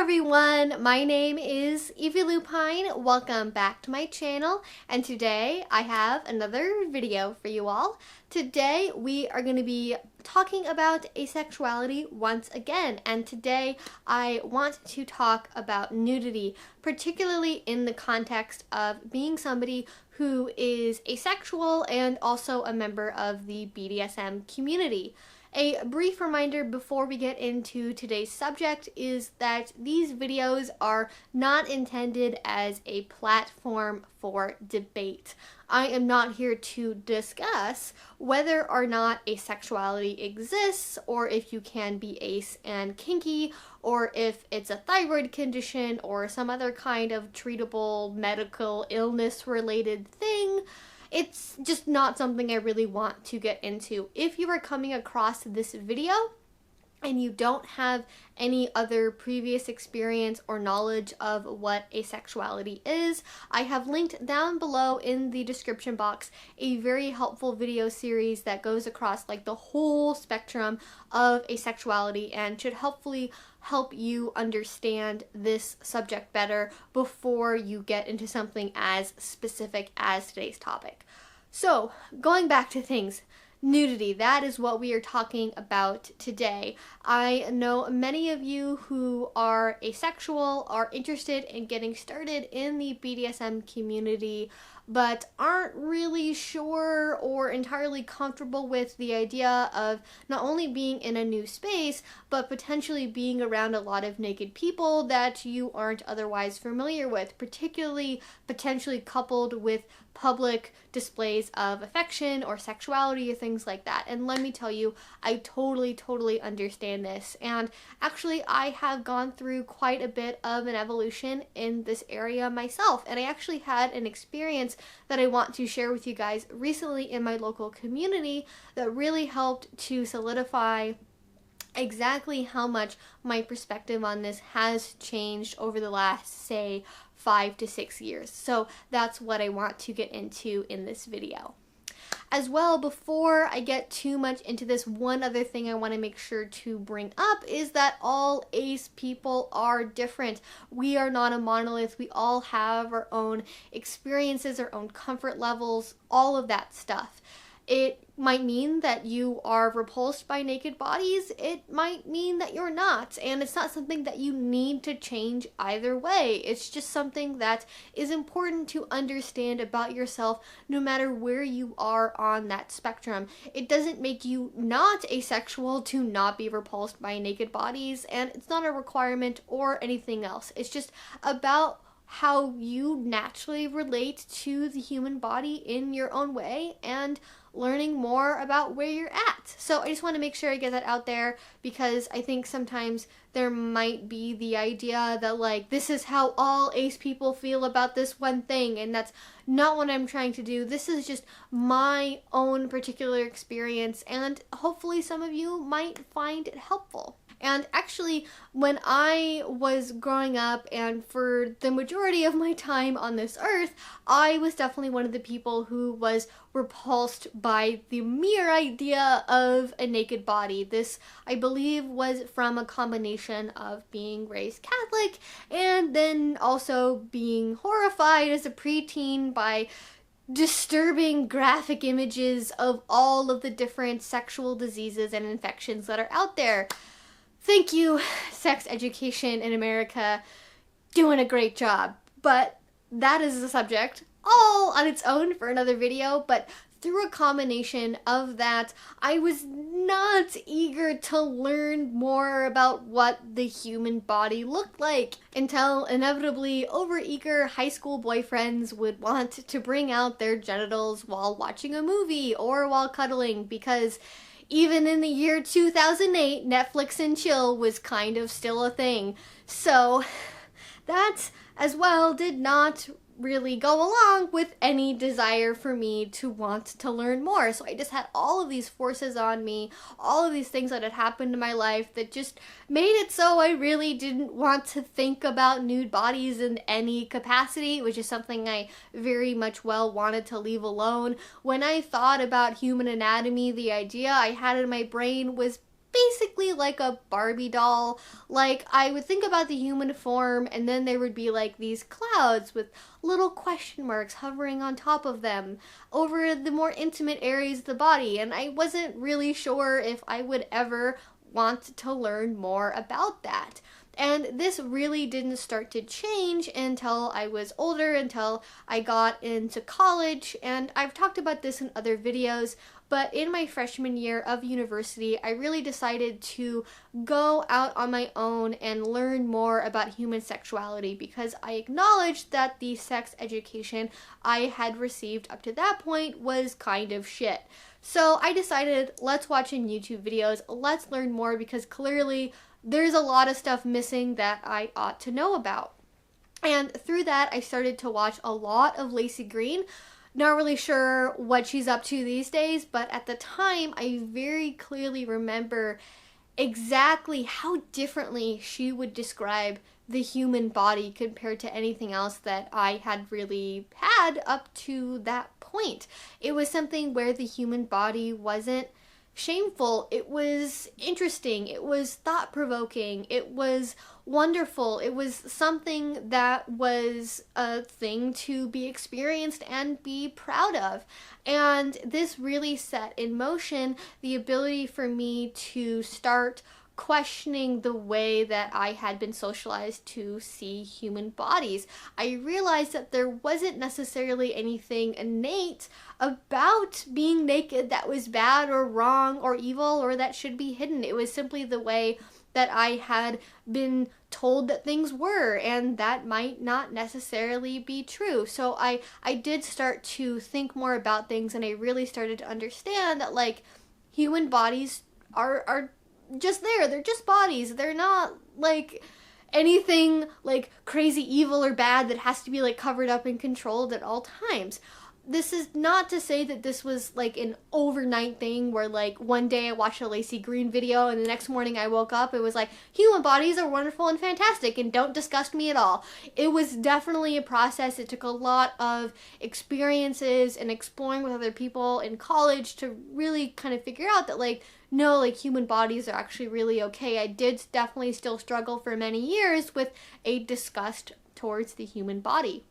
everyone, my name is Evie Lupine. Welcome back to my channel, and today I have another video for you all. Today we are going to be talking about asexuality once again, and today I want to talk about nudity, particularly in the context of being somebody who is asexual and also a member of the BDSM community. A brief reminder before we get into today's subject is that these videos are not intended as a platform for debate. I am not here to discuss whether or not asexuality exists, or if you can be ace and kinky, or if it's a thyroid condition or some other kind of treatable medical illness related thing. It's just not something I really want to get into. If you are coming across this video and you don't have any other previous experience or knowledge of what asexuality is, I have linked down below in the description box a very helpful video series that goes across like the whole spectrum of asexuality and should hopefully help you understand this subject better before you get into something as specific as today's topic. So, going back to things. Nudity, that is what we are talking about today. I know many of you who are asexual are interested in getting started in the BDSM community, but aren't really sure or entirely comfortable with the idea of not only being in a new space, but potentially being around a lot of naked people that you aren't otherwise familiar with, particularly potentially coupled with public displays of affection or sexuality or things like that. And let me tell you, I totally understand this. And actually, I have gone through quite a bit of an evolution in this area myself. And I actually had an experience that I want to share with you guys recently in my local community that really helped to solidify exactly how much my perspective on this has changed over the last, say, 5 to 6 years. So that's what I want to get into in this video. As well, before I get too much into this, one other thing I want to make sure to bring up is that all ace people are different. We are not a monolith. We all have our own experiences, our own comfort levels, all of that stuff. It might mean that you are repulsed by naked bodies. It might mean that you're not. And it's not something that you need to change either way. It's just something that is important to understand about yourself no matter where you are on that spectrum. It doesn't make you not asexual to not be repulsed by naked bodies, and it's not a requirement or anything else. It's just about how you naturally relate to the human body in your own way and learning more about where you're at. So I just want to make sure I get that out there, because I think sometimes there might be the idea that like this is how all ace people feel about this one thing, and that's not what I'm trying to do. This is just my own particular experience, and hopefully some of you might find it helpful. And actually, when I was growing up and for the majority of my time on this earth, I was definitely one of the people who was repulsed by the mere idea of a naked body. This, I believe, was from a combination of being raised Catholic and then also being horrified as a preteen by disturbing graphic images of all of the different sexual diseases and infections that are out there. Thank you, sex education in America, doing a great job. But that is a subject all on its own for another video. But through a combination of that, I was not eager to learn more about what the human body looked like until inevitably overeager high school boyfriends would want to bring out their genitals while watching a movie or while cuddling, because even in the year 2008, Netflix and chill was kind of still a thing. So that as well did not really go along with any desire for me to want to learn more. So I just had all of these forces on me, all of these things that had happened in my life that just made it so I really didn't want to think about nude bodies in any capacity, which is something I very much well wanted to leave alone. When I thought about human anatomy, the idea I had in my brain was basically like a Barbie doll. Like, I would think about the human form, and then there would be like these clouds with little question marks hovering on top of them over the more intimate areas of the body, and I wasn't really sure if I would ever want to learn more about that. And this really didn't start to change until I was older, until I got into college, and I've talked about this in other videos, but in my freshman year of university, I really decided to go out on my own and learn more about human sexuality, because I acknowledged that the sex education I had received up to that point was kind of shit. So I decided, let's watch in YouTube videos, let's learn more, because clearly there's a lot of stuff missing that I ought to know about. And through that, I started to watch a lot of Lacey Green. Not really sure what she's up to these days, but at the time, I very clearly remember exactly how differently she would describe the human body compared to anything else that I had really had up to that point. It was something where the human body wasn't shameful, it was interesting, it was thought-provoking, it was wonderful, it was something that was a thing to be experienced and be proud of. And this really set in motion the ability for me to start questioning the way that I had been socialized to see human bodies. I realized that there wasn't necessarily anything innate about being naked that was bad or wrong or evil or that should be hidden. It was simply the way that I had been told that things were, and that might not necessarily be true. So I did start to think more about things, and I really started to understand that, like, human bodies are just there. They're just bodies. They're not like anything like crazy evil or bad that has to be like covered up and controlled at all times. This is not to say that this was like an overnight thing where like one day I watched a Lacey Green video and the next morning I woke up, it was like, human bodies are wonderful and fantastic and don't disgust me at all. It was definitely a process. It took a lot of experiences and exploring with other people in college to really kind of figure out that, like, no, like, human bodies are actually really okay. I did definitely still struggle for many years with a disgust towards the human body.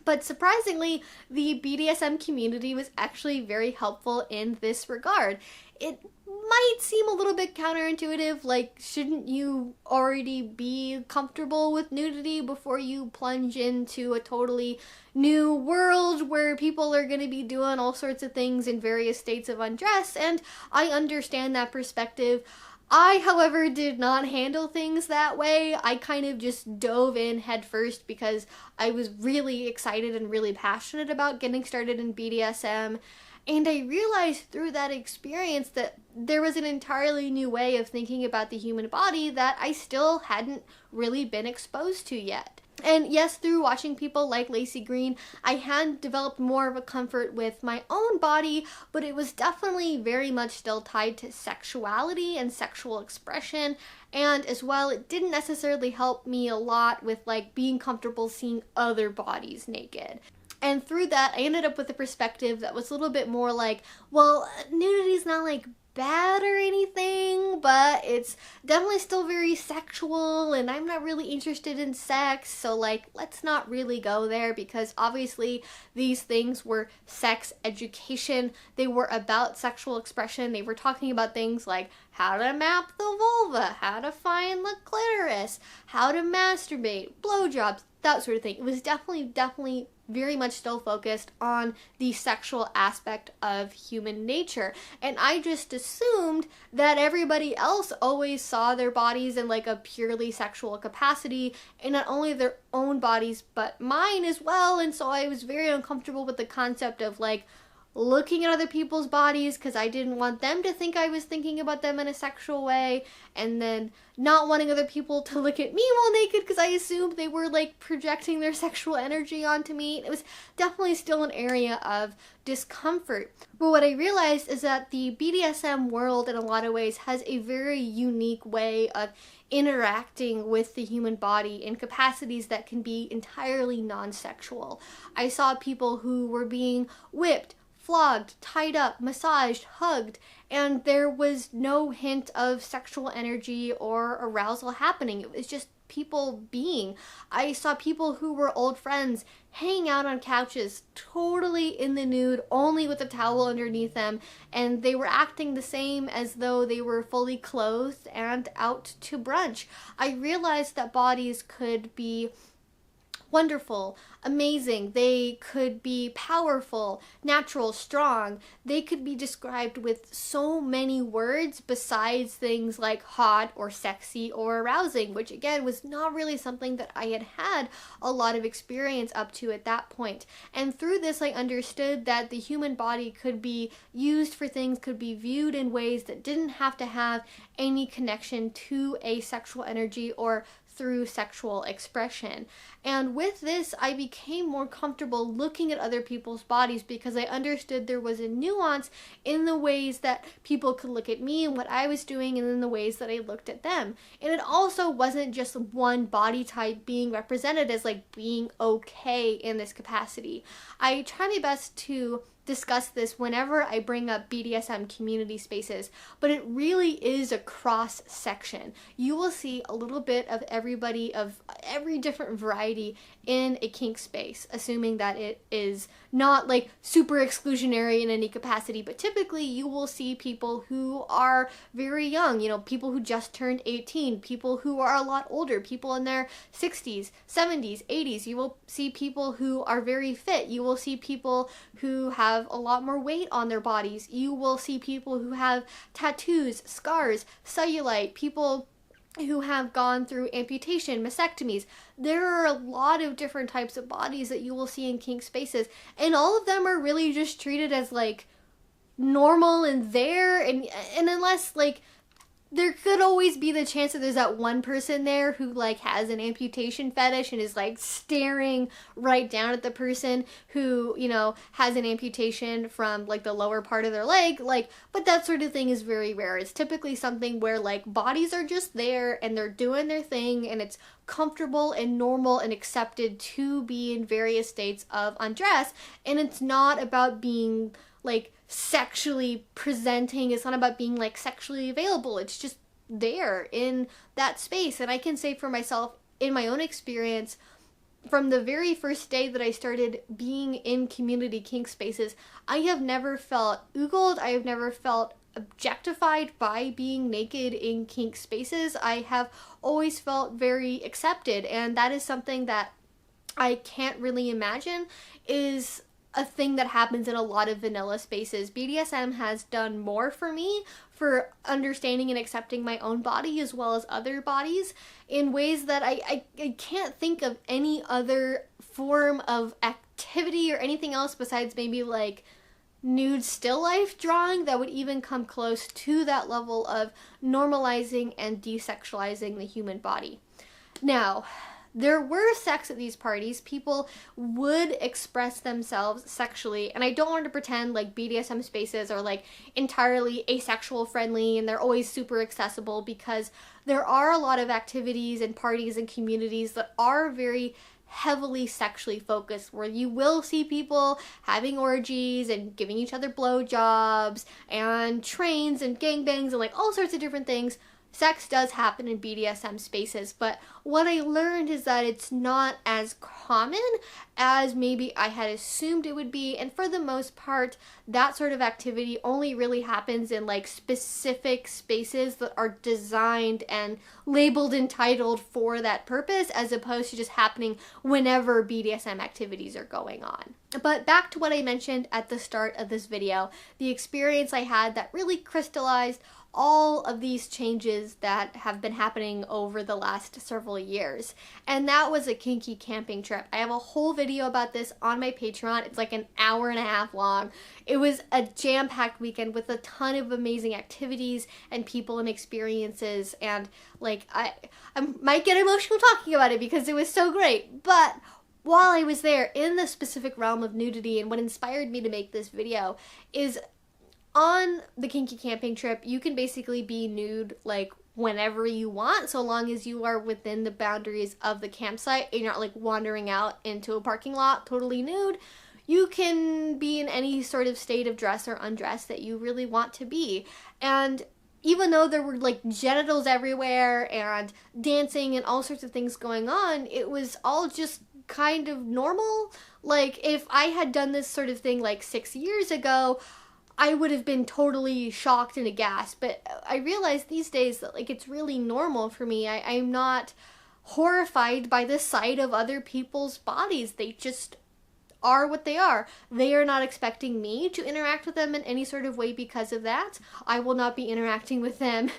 But surprisingly, the BDSM community was actually very helpful in this regard. It might seem a little bit counterintuitive, like, shouldn't you already be comfortable with nudity before you plunge into a totally new world where people are going to be doing all sorts of things in various states of undress? And I understand that perspective. I, however, did not handle things that way. I kind of just dove in head first because I was really excited and really passionate about getting started in BDSM. And I realized through that experience that there was an entirely new way of thinking about the human body that I still hadn't really been exposed to yet. And yes, through watching people like Lacey Green, I had developed more of a comfort with my own body, but it was definitely very much still tied to sexuality and sexual expression. And as well, it didn't necessarily help me a lot with like being comfortable seeing other bodies naked. And through that, I ended up with a perspective that was a little bit more like, well, nudity's not like bad or anything, but it's definitely still very sexual, and I'm not really interested in sex, so like, let's not really go there, because obviously these things were sex education. They were about sexual expression. They were talking about things like how to map the vulva, how to find the clitoris, how to masturbate, blowjobs, that sort of thing. It was definitely very much still focused on the sexual aspect of human nature. And I just assumed that everybody else always saw their bodies in like a purely sexual capacity, and not only their own bodies, but mine as well. And so I was very uncomfortable with the concept of like looking at other people's bodies, because I didn't want them to think I was thinking about them in a sexual way, and then not wanting other people to look at me while naked because I assumed they were like projecting their sexual energy onto me. It was definitely still an area of discomfort. But what I realized is that the BDSM world in a lot of ways has a very unique way of interacting with the human body in capacities that can be entirely non-sexual. I saw people who were being whipped, flogged, tied up, massaged, hugged, and there was no hint of sexual energy or arousal happening. It was just people being. I saw people who were old friends hanging out on couches, totally in the nude, only with a towel underneath them, and they were acting the same as though they were fully clothed and out to brunch. I realized that bodies could be wonderful, amazing. They could be powerful, natural, strong. They could be described with so many words besides things like hot or sexy or arousing, which again was not really something that I had had a lot of experience up to at that point. And through this, I understood that the human body could be used for things, could be viewed in ways that didn't have to have any connection to a sexual energy or through sexual expression. And with this, I became more comfortable looking at other people's bodies because I understood there was a nuance in the ways that people could look at me and what I was doing, and in the ways that I looked at them. And it also wasn't just one body type being represented as like being okay in this capacity. I try my best to discuss this whenever I bring up BDSM community spaces, but it really is a cross section. You will see a little bit of everybody, of every different variety in a kink space, assuming that it is not like super exclusionary in any capacity, but typically you will see people who are very young, you know, people who just turned 18, people who are a lot older, people in their 60s, 70s, 80s. You will see people who are very fit. You will see people who have a lot more weight on their bodies. You will see people who have tattoos, scars, cellulite, people who have gone through amputation, mastectomies. There are a lot of different types of bodies that you will see in kink spaces, and all of them are really just treated as like normal and there, and unless like there could always be the chance that there's that one person there who like has an amputation fetish and is like staring right down at the person who, you know, has an amputation from like the lower part of their leg, like, but that sort of thing is very rare. It's typically something where like bodies are just there and they're doing their thing, and it's comfortable and normal and accepted to be in various states of undress, and it's not about being like sexually presenting. It's not about being like sexually available. It's just there in that space. And I can say for myself, in my own experience, from the very first day that I started being in community kink spaces, I have never felt oogled. I have never felt objectified by being naked in kink spaces. I have always felt very accepted, and that is something that I can't really imagine is a thing that happens in a lot of vanilla spaces. BDSM has done more for me for understanding and accepting my own body as well as other bodies in ways that I can't think of any other form of activity or anything else besides maybe like nude still life drawing that would even come close to that level of normalizing and desexualizing the human body. Now, there were sex at these parties. People would express themselves sexually, and I don't want to pretend like BDSM spaces are like entirely asexual friendly and they're always super accessible, because there are a lot of activities and parties and communities that are very heavily sexually focused, where you will see people having orgies and giving each other blowjobs and trains and gangbangs and like all sorts of different things. Sex does happen in BDSM spaces, but what I learned is that it's not as common as maybe I had assumed it would be, and for the most part, that sort of activity only really happens in like specific spaces that are designed and labeled and titled for that purpose, as opposed to just happening whenever BDSM activities are going on. But back to what I mentioned at the start of this video, the experience I had that really crystallized all of these changes that have been happening over the last several years. And that was a kinky camping trip. I have a whole video about this on my Patreon. It's like an hour and a half long. It was a jam-packed weekend with a ton of amazing activities and people and experiences, and like I might get emotional talking about it because it was so great. But while I was there in the specific realm of nudity, and what inspired me to make this video is, on the kinky camping trip, you can basically be nude like whenever you want, so long as you are within the boundaries of the campsite and you're not like wandering out into a parking lot totally nude. you can be in any sort of state of dress or undress that you really want to be. And even though there were like genitals everywhere and dancing and all sorts of things going on, it was all just kind of normal. Like, if I had done this sort of thing like 6 years ago, I would have been totally shocked and aghast. But I realize these days that like it's really normal for me. I'm not horrified by the sight of other people's bodies. They just are what they are. They are not expecting me to interact with them in any sort of way because of that. I will not be interacting with them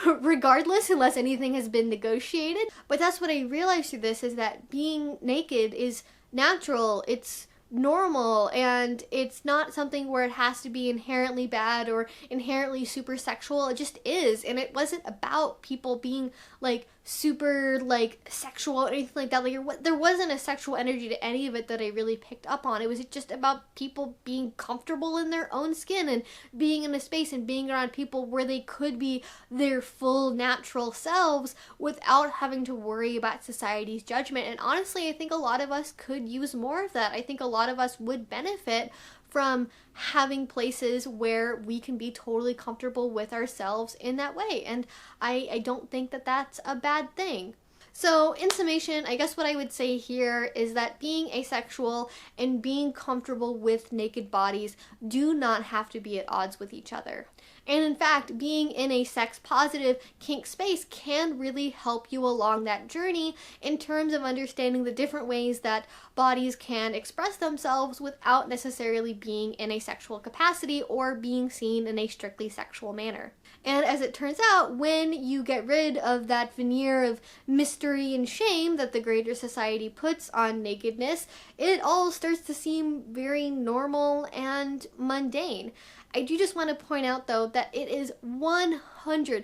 regardless, unless anything has been negotiated. But that's what I realized through this, is that being naked is natural, it's normal, and it's not something where it has to be inherently bad or inherently super sexual. It just is. And it wasn't about people being like super like sexual or anything like that. Like, there wasn't a sexual energy to any of it that I really picked up on. It was just about people being comfortable in their own skin and being in a space and being around people where they could be their full natural selves without having to worry about society's judgment. And honestly, I think a lot of us could use more of that. I think a lot of us would benefit from having places where we can be totally comfortable with ourselves in that way. And I don't think that that's a bad thing. So in summation, I guess what I would say here is that being asexual and being comfortable with naked bodies do not have to be at odds with each other. And in fact, being in a sex-positive kink space can really help you along that journey in terms of understanding the different ways that bodies can express themselves without necessarily being in a sexual capacity or being seen in a strictly sexual manner. And as it turns out, when you get rid of that veneer of mystery and shame that the greater society puts on nakedness, it all starts to seem very normal and mundane. I do just want to point out, though, that it is 100%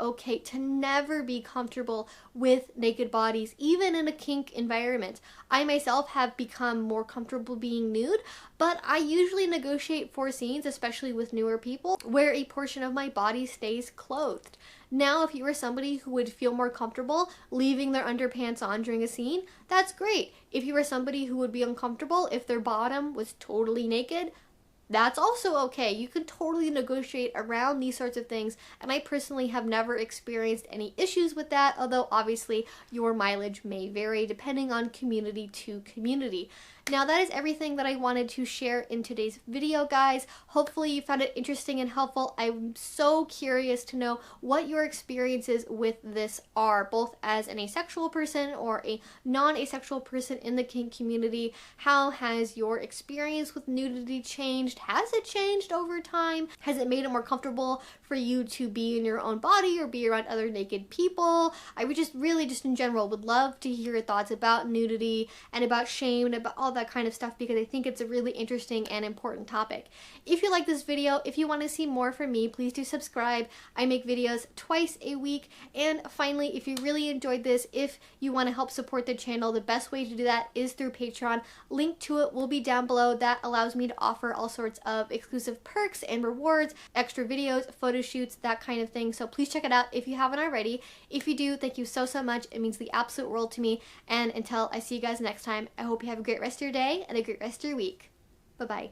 okay to never be comfortable with naked bodies, even in a kink environment. I myself have become more comfortable being nude, but I usually negotiate for scenes, especially with newer people, where a portion of my body stays clothed. Now, if you were somebody who would feel more comfortable leaving their underpants on during a scene, that's great. If you were somebody who would be uncomfortable if their bottom was totally naked, that's also okay. You can totally negotiate around these sorts of things, and I personally have never experienced any issues with that, although obviously your mileage may vary depending on community to community. Now, that is everything that I wanted to share in today's video, guys. Hopefully you found it interesting and helpful. I'm so curious to know what your experiences with this are, both as an asexual person or a non-asexual person in the kink community. How has your experience with nudity changed? Has it changed over time? Has it made it more comfortable for you to be in your own body or be around other naked people? I would just really, just in general, would love to hear your thoughts about nudity and about shame and about all that kind of stuff, because I think it's a really interesting and important topic. If you like this video, if you want to see more from me, please do subscribe. I make videos twice a week. And finally, if you really enjoyed this, if you want to help support the channel, the best way to do that is through Patreon. Link to it will be down below. That allows me to offer all sorts of exclusive perks and rewards, extra videos, photo shoots, that kind of thing. So please check it out if you haven't already. If you do, thank you so much. It means the absolute world to me. And until I see you guys next time, I hope you have a great rest of your day and a great rest of your week. Bye-bye.